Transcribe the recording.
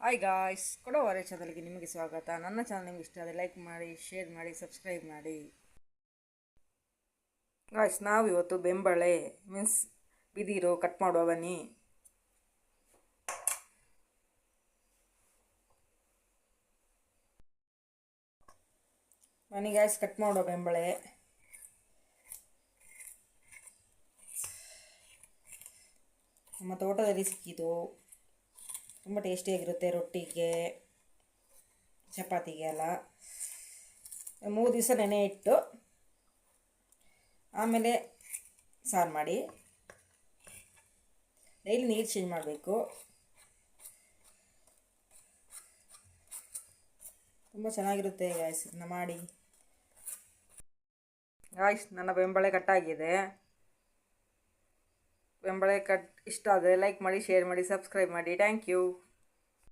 Hi guys, ಕೊಡವರೆ ಚಾನಲ್ಗೆ ನಿಮಗೆ ಸ್ವಾಗತ. ನನ್ನ ಚಾನಲ್ ನಿಮ್ಗೆ ಇಷ್ಟ ಆದರೆ ಲೈಕ್ ಮಾಡಿ, ಶೇರ್ ಮಾಡಿ, ಸಬ್ಸ್ಕ್ರೈಬ್ ಮಾಡಿ. ಗಾಯ್ಸ್, ನಾವು ಇವತ್ತು ಬೆಂಬಳೆ ಮೀನ್ಸ್ ಬಿದಿರು ಕಟ್ ಮಾಡುವ ಬನ್ನಿ. ಬನ್ನಿ ಗಾಯ್ಸ್, ಕಟ್ ಮಾಡುವ ಬೆಂಬಳೆ. ನಮ್ಮ ತೋಟದಲ್ಲಿ ಸಿಕ್ಕಿತು. ತುಂಬ ಟೇಸ್ಟಿಯಾಗಿರುತ್ತೆ ರೊಟ್ಟಿಗೆ, ಚಪಾತಿಗೆ ಎಲ್ಲ. 3 ದಿವಸ ನೆನೆ ಇಟ್ಟು ಆಮೇಲೆ ಸಾರು ಮಾಡಿ. ಡೈಲಿ ನೀರು ಚೇಂಜ್ ಮಾಡಬೇಕು. ತುಂಬ ಚೆನ್ನಾಗಿರುತ್ತೆ ಗಾಯ್ಸ್, ಇದನ್ನ ಮಾಡಿ. ಗಾಯ್ಸ್, ನನ್ನ ಬೆಂಬಳೆ ಕಟ್ಟಾಗಿದೆ. ಬೆಂಬಳೆ ಇಷ್ಟ ಆದರೆ ಲೈಕ್ ಮಾಡಿ, ಶೇರ್ ಮಾಡಿ, ಸಬ್ಸ್ಕ್ರೈಬ್ ಮಾಡಿ. Thank you.